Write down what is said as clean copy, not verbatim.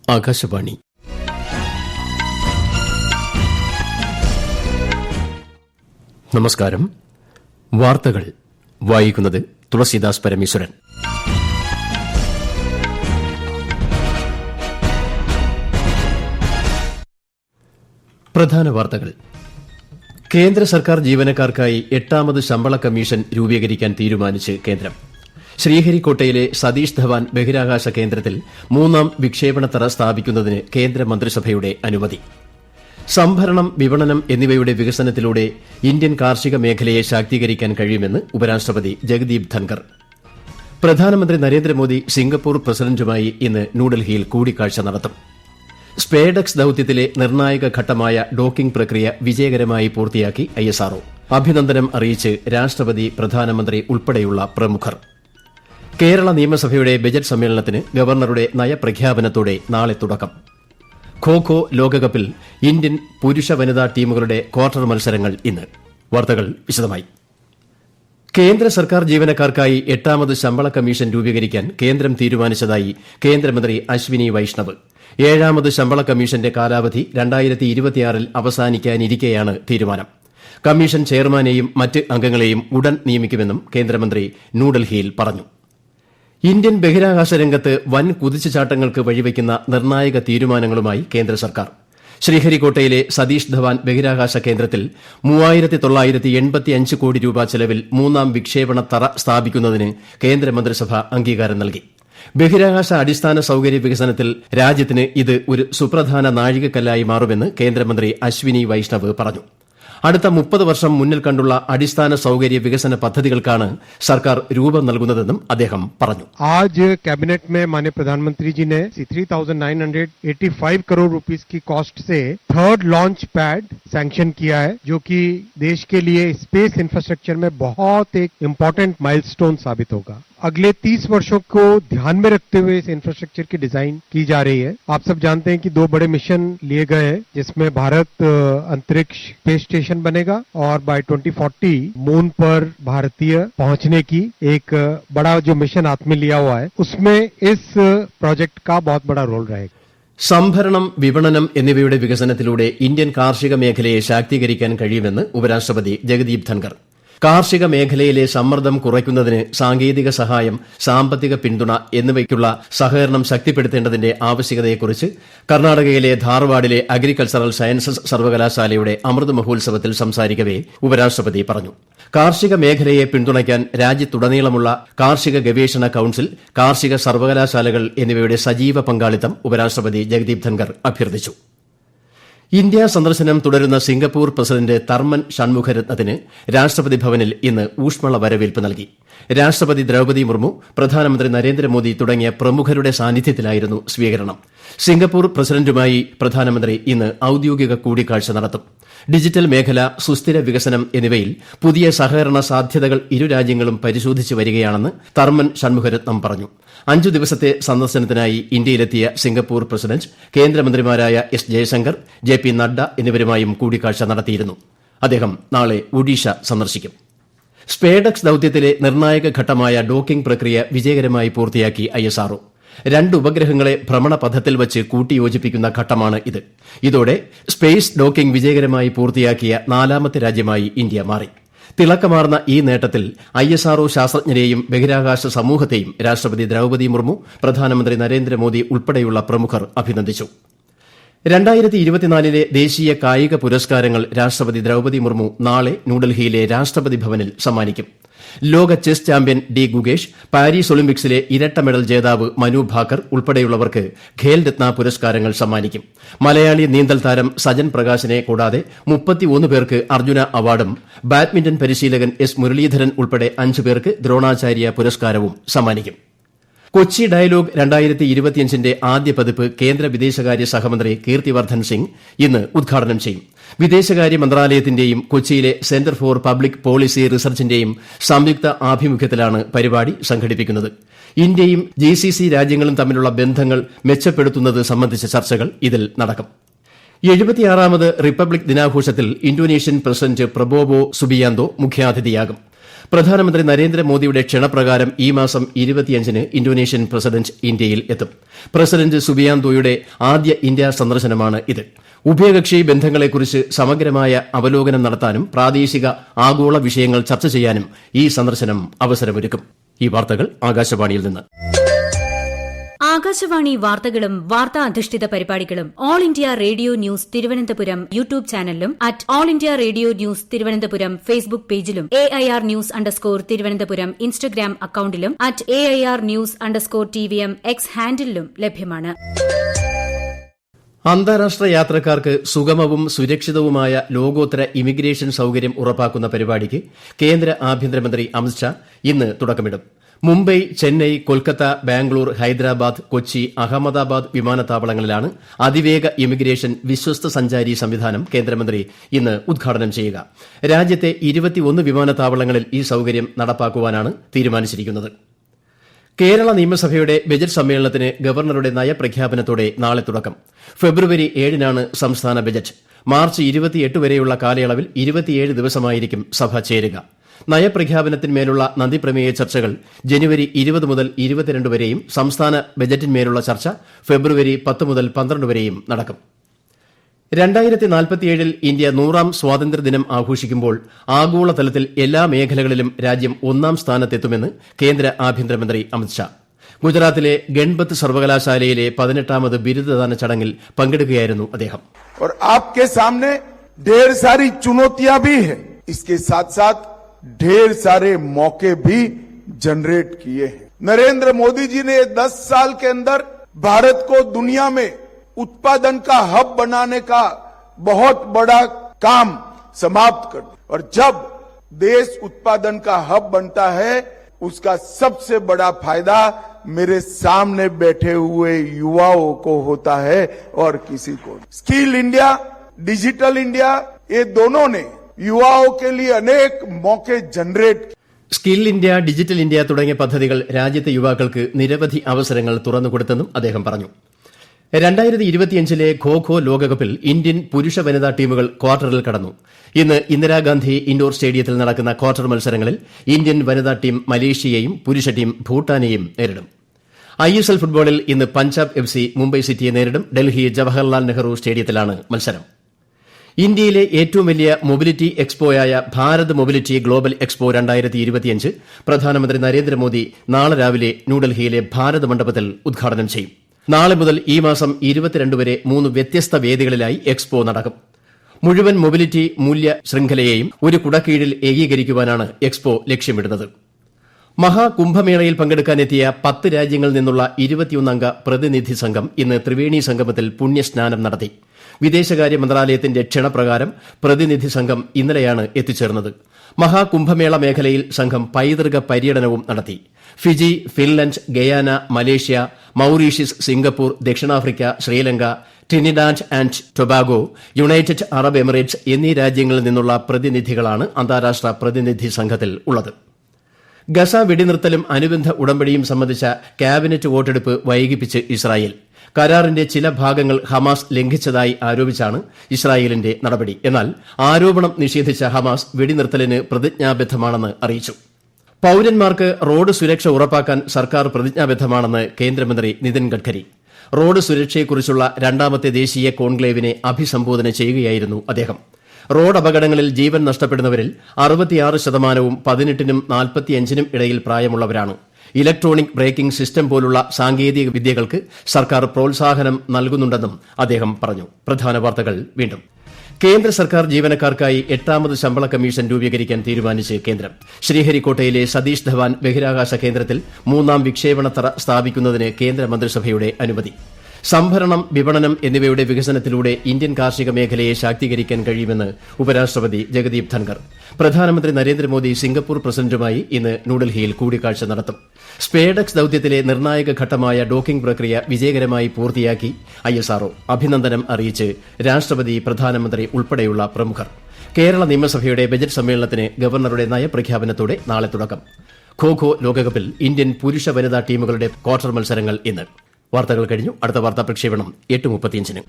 ആകാശവാണി. നമസ്കാരം. വാർത്തകൾ വായിക്കുന്നത് തുളസീദാസ് പരമേശ്വരൻ. പ്രധാന വാർത്തകൾ. കേന്ദ്ര സർക്കാർ ജീവനക്കാർക്കായി 8ാമത് ശമ്പള കമ്മീഷൻ രൂപീകരിക്കാൻ തീരുമാനിച്ച് കേന്ദ്രം. ശ്രീഹരിക്കോട്ടയിലെ സതീഷ് ധവാൻ ബഹിരാകാശ കേന്ദ്രത്തിൽ 3ാം വിക്ഷേപണത്തറ സ്ഥാപിക്കുന്നതിന് കേന്ദ്രമന്ത്രിസഭയുടെ അനുമതി. സംഭരണം, വിപണനം എന്നിവയുടെ വികസനത്തിലൂടെ ഇന്ത്യൻ കാർഷിക മേഖലയെ ശാക്തീകരിക്കാൻ കഴിയുമെന്ന് ഉപരാഷ്ട്രപതി ജഗദീപ് ധൻകർ. പ്രധാനമന്ത്രി നരേന്ദ്രമോദി സിംഗപ്പൂർ പ്രസിഡന്റുമായി ഇന്ന് ന്യൂഡൽഹിയിൽ കൂടിക്കാഴ്ച നടത്തും. സ്പേഡക്സ് ദൌത്യത്തിലെ നിർണായക ഘട്ടമായ ഡോക്കിംഗ് പ്രക്രിയ വിജയകരമായി പൂർത്തിയാക്കി ISRO. അഭിനന്ദനം അറിയിച്ച് രാഷ്ട്രപതി, പ്രധാനമന്ത്രി ഉൾപ്പെടെയുള്ള പ്രമുഖർ. കേരള നിയമസഭയുടെ ബജറ്റ് സമ്മേളനത്തിന് ഗവർണറുടെ നയപ്രഖ്യാപനത്തോടെ നാളെ തുടക്കം. ഖോ-ഖോ ലോകകപ്പിൽ ഇന്ത്യൻ പുരുഷ വനിതാ ടീമുകളുടെ ക്വാർട്ടർ മത്സരങ്ങൾ ഇന്ന്. വാർത്തകൾ വിശദമായി. കേന്ദ്ര സർക്കാർ ജീവനക്കാർക്കായി 8ാമത് ശമ്പള കമ്മീഷൻ രൂപീകരിക്കാൻ കേന്ദ്രം തീരുമാനിച്ചതായി കേന്ദ്രമന്ത്രി അശ്വിനി വൈഷ്ണവ്. 7ാമത് ശമ്പള കമ്മീഷന്റെ കാലാവധി 2026-ൽ അവസാനിക്കാനിരിക്കെയാണ് തീരുമാനം. കമ്മീഷൻ ചെയർമാനെയും മറ്റ് അംഗങ്ങളെയും ഉടൻ നിയമിക്കുമെന്നും കേന്ദ്രമന്ത്രി ന്യൂഡൽഹിയിൽ പറഞ്ഞു. ഇന്ത്യൻ ബഹിരാകാശ രംഗത്ത് വൻ കുതിച്ചുചാട്ടങ്ങൾക്ക് വഴിവെക്കുന്ന നിർണായക തീരുമാനങ്ങളുമായി കേന്ദ്ര സർക്കാർ. ശ്രീഹരിക്കോട്ടയിലെ സതീഷ് ധവാൻ ബഹിരാകാശ കേന്ദ്രത്തിൽ 3985 കോടി രൂപ ചെലവിൽ 3ാം വിക്ഷേപണ തറ സ്ഥാപിക്കുന്നതിന് കേന്ദ്രമന്ത്രിസഭ അംഗീകാരം നൽകി. ബഹിരാകാശ അടിസ്ഥാന സൌകര്യ വികസനത്തിൽ രാജ്യത്തിന് ഇത് ഒരു സുപ്രധാന നാഴികക്കല്ലായി മാറുമെന്ന് കേന്ദ്രമന്ത്രി അശ്വിനി വൈഷ്ണവ് പറഞ്ഞു. അടുത്ത 30 വർഷം മുന്നിൽ കണ്ടുള്ള അടിസ്ഥാന സൌകര്യ വികസന പദ്ധതികൾക്കാണ് സർക്കാർ രൂപം നൽകുന്നതെന്നും അദ്ദേഹം പറഞ്ഞു. आज कैबिनेट में माननीय प्रधानमंत्री जी ने 3,985 करोड़ रुपीस की कॉस्ट से 3rd लॉन्च पैड सैंक्शन किया है, जो कि देश के लिए स्पेस इंफ्रास्ट्रक्चर में बहुत एक इम्पोर्टेंट माइलस्टोन साबित होगा. अगले 30 वर्षों को ध्यान में रखते हुए इस इंफ्रास्ट्रक्चर की डिजाइन की जा रही है. आप सब जानते हैं कि 2 बड़े मिशन लिए गए हैं, जिसमें भारत अंतरिक्ष स्पेस स्टेशन बनेगा और बाय 2040 मून पर भारतीय पहुंचने की एक बड़ा जो मिशन हाथ में लिया हुआ है, उसमें इस प्रोजेक्ट का बहुत बड़ा रोल रहेगा. സംഭരണം, വിപണനം എന്നിവയുടെ വികസനത്തിലൂടെ ഇന്ത്യൻ കാർഷിക മേഖലയെ ശാക്തീകരിക്കാൻ കഴിയുമെന്ന് ഉപരാഷ്ട്രപതി ജഗദീപ് ധൻകർ. കാർഷിക മേഖലയിലെ സമ്മർദ്ദം കുറയ്ക്കുന്നതിന് സാങ്കേതിക സഹായം, സാമ്പത്തിക പിന്തുണ എന്നിവയ്ക്കുള്ള സഹകരണം ശക്തിപ്പെടുത്തേണ്ടതിന്റെ ആവശ്യകതയെക്കുറിച്ച് കർണാടകയിലെ ധാർവാഡിലെ അഗ്രികൾച്ചറൽ സയൻസസ് സർവകലാശാലയുടെ അമൃത് മഹോത്സവത്തിൽ സംസാരിക്കവെ ഉപരാഷ്ട്രപതി പറഞ്ഞു. കാർഷിക മേഖലയെ പിന്തുണയ്ക്കാൻ രാജ്യത്തുടനീളമുള്ള കാർഷിക ഗവേഷണ കൌൺസിൽ, കാർഷിക സർവകലാശാലകൾ എന്നിവയുടെ സജീവ പങ്കാളിത്തം ഉപരാഷ്ട്രപതി ജഗദീപ് ധൻകർ അഭ്യർത്ഥിച്ചു. ഇന്ത്യ സന്ദർശനം തുടരുന്ന സിംഗപ്പൂർ പ്രസിഡന്റ് തർമൻ ഷൺമുഖരത്നത്തിന് രാഷ്ട്രപതി ഭവനിൽ ഇന്ന് ഊഷ്മള വരവേൽപ്പ് നൽകി. രാഷ്ട്രപതി ദ്രൌപദി മുർമു, പ്രധാനമന്ത്രി നരേന്ദ്രമോദി തുടങ്ങിയ പ്രമുഖരുടെ സാന്നിധ്യത്തിലായിരുന്നു സ്വീകരണം. സിംഗപ്പൂർ പ്രസിഡന്റുമായി പ്രധാനമന്ത്രി ഇന്ന് ഔദ്യോഗിക കൂടിക്കാഴ്ച നടത്തും. ഡിജിറ്റൽ മേഖല, സുസ്ഥിര വികസനം എന്നിവയിൽ പുതിയ സഹകരണ സാധ്യതകൾ ഇരു രാജ്യങ്ങളും പരിശോധിച്ചു വരികയാണെന്ന് തർമൻ ഷൺമുഖരത്നം പറഞ്ഞു. 5 ദിവസത്തെ സന്ദർശനത്തിനായി ഇന്ത്യയിലെത്തിയ സിംഗപ്പൂർ പ്രസിഡന്റ് കേന്ദ്രമന്ത്രിമാരായ എസ് ജയശങ്കർ, JP നഡ്ഡ എന്നിവരുമായും കൂടിക്കാഴ്ച നടത്തിയിരുന്നു. അദ്ദേഹം നാളെ ഒഡീഷ സന്ദർശിക്കും. സ്പേഡക്സ് ദൌത്യത്തിലെ നിർണായക ഘട്ടമായ ഡോക്കിംഗ് പ്രക്രിയ വിജയകരമായി പൂർത്തിയാക്കി ISRO. 2 ഉപഗ്രഹങ്ങളെ ഭ്രമണപഥത്തിൽ വച്ച് കൂട്ടിയോജിപ്പിക്കുന്ന ഘട്ടമാണ് ഇത്. ഇതോടെ സ്പേസ് ഡോക്കിംഗ് വിജയകരമായി പൂർത്തിയാക്കിയ 4ാമത്തെ രാജ്യമായി ഇന്ത്യ മാറി. തിളക്കമാർന്ന ഈ നേട്ടത്തിൽ ISRO ശാസ്ത്രജ്ഞരെയും ബഹിരാകാശ സമൂഹത്തെയും രാഷ്ട്രപതി ദ്രൌപദി മുർമു, പ്രധാനമന്ത്രി നരേന്ദ്രമോദി ഉൾപ്പെടെയുള്ള പ്രമുഖർ അഭിനന്ദിച്ചു. 2024 ദേശീയ കായിക പുരസ്കാരങ്ങൾ രാഷ്ട്രപതി ദ്രൌപദി മുർമു നാളെ ന്യൂഡൽഹിയിലെ രാഷ്ട്രപതി ഭവനിൽ സമ്മാനിക്കും. ലോക chess champion D Gukesh, Paris ഒളിമ്പിക്സിലെ ഇരട്ട മെഡൽ ജേതാവ് മനു ഭാക്കർ ഉൾപ്പെടെയുള്ളവർക്ക് ഖേൽ രത്ന പുരസ്കാരങ്ങൾ സമ്മാനിക്കും. മലയാളി നീന്തൽ താരം സജൻ പ്രകാശിനെ കൂടാതെ 31 പേർക്ക് അർജുന അവാർഡും ബാഡ്മിന്റൺ പരിശീലകൻ S മുരളീധരൻ ഉൾപ്പെടെ 5 പേർക്ക് ദ്രോണാചാര്യ പുരസ്കാരവും സമ്മാനിക്കും. കൊച്ചി ഡയലോഗ് 2025ന്റെ ആദ്യ പതിപ്പ് കേന്ദ്ര വിദേശകാര്യ സഹമന്ത്രി കീർത്തിവർദ്ധൻ സിംഗ് ഇന്ന് ഉദ്ഘാടനം ചെയ്യും. വിദേശകാര്യ മന്ത്രാലയത്തിന്റെയും കൊച്ചിയിലെ സെന്റർ ഫോർ പബ്ലിക് പോളിസി റിസർച്ചിന്റെയും സംയുക്ത ആഭിമുഖ്യത്തിലാണ് പരിപാടി സംഘടിപ്പിക്കുന്നത്. ഇന്ത്യയും GCC രാജ്യങ്ങളും തമ്മിലുള്ള ബന്ധങ്ങൾ മെച്ചപ്പെടുത്തുന്നത് സംബന്ധിച്ച ചർച്ചകൾ ഇതിൽ നടക്കും. 76ാമത് റിപ്പബ്ലിക് ദിനാഘോഷത്തിൽ ഇന്തോനേഷ്യൻ പ്രസിഡന്റ് പ്രബോവോ സുബിയാന്തോ മുഖ്യാതിഥിയാകും. പ്രധാനമന്ത്രി നരേന്ദ്രമോദിയുടെ ക്ഷണപ്രകാരം ഈ മാസം 25-ന് ഇന്തോനേഷ്യൻ പ്രസിഡന്റ് ഇന്ത്യയിൽ എത്തും. പ്രസിഡന്റ് സുബിയാന്തോയുടെ ആദ്യ ഇന്ത്യാ സന്ദർശനമാണ് ഇത്. ഉഭയകക്ഷി ബന്ധങ്ങളെക്കുറിച്ച് സമഗ്രമായ അവലോകനം നടത്താനും പ്രാദേശിക ആഗോള വിഷയങ്ങൾ ചർച്ച ചെയ്യാനും ഈ സന്ദർശനം അവസരമൊരുക്കും. ഈ വാർത്തകൾ ആകാശവാണിയിൽ നിന്ന്. ആകാശവാണി വാർത്തകളും വാർത്താ അധിഷ്ഠിത പരിപാടികളും all India radio news Thiruvananthapuram YouTube ചാനലിലും at all India radio news Thiruvananthapuram Facebook പേജിലും AIR ന്യൂസ് _ ഇൻസ്റ്റഗ്രാം അക്കൌണ്ടിലും at AIR news _ TVM X ഹാൻഡിലും ലഭ്യമാണ്. അന്താരാഷ്ട്ര യാത്രക്കാർക്ക് സുഗമവും സുരക്ഷിതവുമായ ലോകോത്തര ഇമിഗ്രേഷൻ സൌകര്യം ഉറപ്പാക്കുന്ന പരിപാടിക്ക് കേന്ദ്ര ആഭ്യന്തരമന്ത്രി അമിത്ഷാ ഇന്ന് തുടക്കമിടും. മുംബൈ, ചെന്നൈ, കൊൽക്കത്ത, ബാംഗ്ലൂർ, ഹൈദരാബാദ്, കൊച്ചി, അഹമ്മദാബാദ് വിമാനത്താവളങ്ങളിലാണ് അതിവേഗ ഇമിഗ്രേഷൻ വിശ്വസ്ത സഞ്ചാരി സംവിധാനം കേന്ദ്രമന്ത്രി ഇന്ന് ഉദ്ഘാടനം ചെയ്യുക. രാജ്യത്തെ 21 വിമാനത്താവളങ്ങളിൽ ഈ സൌകര്യം നടപ്പാക്കുവാനാണ് തീരുമാനിച്ചിരിക്കുന്നത്. കേരള നിയമസഭയുടെ ബജറ്റ് സമ്മേളനത്തിന് ഗവർണറുടെ നയപ്രഖ്യാപനത്തോടെ നാളെ തുടക്കം. ഫെബ്രുവരി 7-നാണ് സംസ്ഥാന ബജറ്റ്. മാർച്ച് 28 വരെയുള്ള കാലയളവിൽ 27 ദിവസമായിരിക്കും സഭ ചേരുക. നയപ്രഖ്യാപനത്തിന്മേലുള്ള നന്ദിപ്രമേയ ചർച്ചകൾ ജനുവരി 20 മുതൽ 22 വരെയും സംസ്ഥാന ബജറ്റിന്മേലുള്ള ചർച്ച ഫെബ്രുവരി 10 മുതൽ 12 വരെയും നടക്കും. 2047-ൽ ഇന്ത്യ 100ാം സ്വാതന്ത്ര്യദിനം ആഘോഷിക്കുമ്പോൾ ആഗോളതലത്തിൽ എല്ലാ മേഖലകളിലും രാജ്യം 1ാം സ്ഥാനത്തെത്തുമെന്ന് കേന്ദ്ര ആഭ്യന്തരമന്ത്രി അമിത്ഷാ. ഗുജറാത്തിലെ ഗൺപത്ത് സർവകലാശാലയിലെ 18ാമത് ബിരുദദാന ചടങ്ങിൽ പങ്കെടുക്കുകയായിരുന്നു അദ്ദേഹം. ढेर सारे मौके भी जनरेट किए हैं. नरेंद्र मोदी जी ने 10 साल के अंदर भारत को दुनिया में उत्पादन का हब बनाने का बहुत बड़ा काम समाप्त कर दिया. और जब देश उत्पादन का हब बनता है उसका सबसे बड़ा फायदा मेरे सामने बैठे हुए युवाओं को होता है और किसी को. स्किल इंडिया, डिजिटल इंडिया, ये दोनों ने യുവാओं के लिए अनेक मौके generate. Skill India, digital India തുടങ്ങിയ പദ്ധതികൾ രാജ്യത്തെ യുവാക്കൾക്ക് നിരവധി അവസരങ്ങൾ തുറന്നുകൊടുത്തെന്നും അദ്ദേഹം പറഞ്ഞു. 2025-ലെ ഖോ ലോകകപ്പിൽ ഇന്ത്യൻ പുരുഷ വനിതാ ടീമുകൾ ക്വാർട്ടറിൽ കടന്നു. ഇന്ന് ഇന്ദിരാഗാന്ധി ഇൻഡോർ സ്റ്റേഡിയത്തിൽ നടക്കുന്ന ക്വാർട്ടർ മത്സരങ്ങളിൽ ഇന്ത്യൻ വനിതാ ടീം മലേഷ്യയെയും പുരുഷ ടീം ഭൂട്ടാനെയും നേരിടും. ISL ഫുട്ബോളിൽ ഇന്ന് പഞ്ചാബ് FC മുംബൈ സിറ്റിയെ നേരിടും. ഡൽഹി ജവഹർലാൽ നെഹ്റു സ്റ്റേഡിയത്തിലാണ് മത്സരം. ഇന്ത്യയിലെ ഏറ്റവും വലിയ മൊബിലിറ്റി എക്സ്പോയായ ഭാരത് മൊബിലിറ്റി ഗ്ലോബൽ എക്സ്പോ 2025 പ്രധാനമന്ത്രി നരേന്ദ്രമോദി നാളെ രാവിലെ ന്യൂഡൽഹിയിലെ ഭാരത് മണ്ഡപത്തിൽ ഉദ്ഘാടനം ചെയ്യും. നാളെ മുതൽ ഈ മാസം 22 വരെ 3 വ്യത്യസ്ത വേദികളിലായി എക്സ്പോ നടക്കും. മുഴുവൻ മൊബിലിറ്റി മൂല്യ ശൃംഖലയെയും ഒരു കുടക്കീഴിൽ ഏകീകരിക്കുവാനാണ് എക്സ്പോ ലക്ഷ്യമിടുന്നത്. മഹാകുംഭമേളയിൽ പങ്കെടുക്കാനെത്തിയ 10 രാജ്യങ്ങളിൽ നിന്നുള്ള 21-അംഗ പ്രതിനിധി സംഘം ഇന്ന് ത്രിവേണി സംഗമത്തിൽ പുണ്യസ്നാനം നടത്തി. വിദേശകാര്യ മന്ത്രാലയത്തിന്റെ ക്ഷണപ്രകാരം പ്രതിനിധി സംഘം ഇന്നലെയാണ് എത്തിച്ചേർന്നത്. മഹാകുംഭമേള മേഖലയിൽ സംഘം പൈതൃക പര്യടനവും നടത്തി. Fiji, Finland, Guyana, Malaysia, Mauritius, Singapore, ദക്ഷിണാഫ്രിക്ക, Sri Lanka, Trinidad and Tobago, United Arab Emirates എന്നീ രാജ്യങ്ങളിൽ നിന്നുള്ള പ്രതിനിധികളാണ് അന്താരാഷ്ട്ര പ്രതിനിധി സംഘത്തിൽ ഉള്ളത്. ഗസ വെടിനിർത്തലും അനുബന്ധ ഉടമ്പടിയും സംബന്ധിച്ച ക്യാബിനറ്റ് വോട്ടെടുപ്പ് വൈകിപ്പിച്ച് ഇസ്രായേൽ. കരാറിന്റെ ചില ഭാഗങ്ങൾ ഹമാസ് ലംഘിച്ചതായി ആരോപിച്ചാണ് ഇസ്രായേലിന്റെ നടപടി. എന്നാൽ ആരോപണം നിഷേധിച്ച ഹമാസ് വെടിനിർത്തലിന് പ്രതിജ്ഞാബദ്ധമാണെന്ന് അറിയിച്ചു. പൌരന്മാർക്ക് റോഡ് സുരക്ഷ ഉറപ്പാക്കാൻ സർക്കാർ പ്രതിജ്ഞാബദ്ധമാണെന്ന് കേന്ദ്രമന്ത്രി നിതിൻ ഗഡ്കരി. റോഡ് സുരക്ഷയെക്കുറിച്ചുള്ള 2ാമത്തെ ദേശീയ കോൺക്ലേവിനെ അഭിസംബോധന ചെയ്യുകയായിരുന്നു അദ്ദേഹം. റോഡ് അപകടങ്ങളിൽ ജീവൻ നഷ്ടപ്പെടുന്നവരിൽ 66% 18-നും 45-നും ഇടയിൽ പ്രായമുള്ളവരാണ്. ഇലക്ട്രോണിക് ബ്രേക്കിംഗ് സിസ്റ്റം പോലുള്ള സാങ്കേതിക വിദ്യകൾക്ക് സർക്കാർ പ്രോത്സാഹനം നൽകുന്നുണ്ടെന്നും അദ്ദേഹം പറഞ്ഞു. പ്രധാന വാർത്തകൾ വീണ്ടും. കേന്ദ്ര സർക്കാർ ജീവനക്കാർക്കായി 8ാമത് ശമ്പള കമ്മീഷൻ രൂപീകരിക്കാൻ തീരുമാനിച്ച് കേന്ദ്രം. ശ്രീഹരിക്കോട്ടയിലെ സതീഷ് ധവാൻ ബഹിരാകാശ കേന്ദ്രത്തിൽ 3ാം വിക്ഷേപണത്തറ സ്ഥാപിക്കുന്നതിന് കേന്ദ്ര മന്ത്രിസഭയുടെ അനുമതി. സംഭരണം, വിപണനം എന്നിവയുടെ വികസനത്തിലൂടെ ഇന്ത്യൻ കാർഷിക മേഖലയെ ശാക്തീകരിക്കാൻ കഴിയുമെന്ന് ഉപരാഷ്ട്രപതി ജഗദീപ് ധൻകർ. പ്രധാനമന്ത്രി നരേന്ദ്രമോദി സിംഗപ്പൂർ പ്രസിഡന്റുമായി ഇന്ന് ന്യൂഡൽഹിയിൽ കൂടിക്കാഴ്ച നടത്തും. സ്പേഡക്സ് ദൌത്യത്തിലെ നിർണായക ഘട്ടമായ ഡോക്കിംഗ് പ്രക്രിയ വിജയകരമായി പൂർത്തിയാക്കി ISRO. അഭിനന്ദനം അറിയിച്ച് രാഷ്ട്രപതി, പ്രധാനമന്ത്രി ഉൾപ്പെടെയുള്ള പ്രമുഖർ. കേരള നിയമസഭയുടെ ബജറ്റ് സമ്മേളനത്തിന് ഗവർണറുടെ നയപ്രഖ്യാപനത്തോടെ നാളെ തുടക്കം. ഖോ ലോകകപ്പിൽ ഇന്ത്യൻ പുരുഷ വനിതാ ടീമുകളുടെ ക്വാർട്ടർ മത്സരങ്ങൾ ഇന്ന്. വാർത്തകൾ കഴിഞ്ഞു. അടുത്ത വാർത്താ പ്രക്ഷേപണം 8:35-ന്.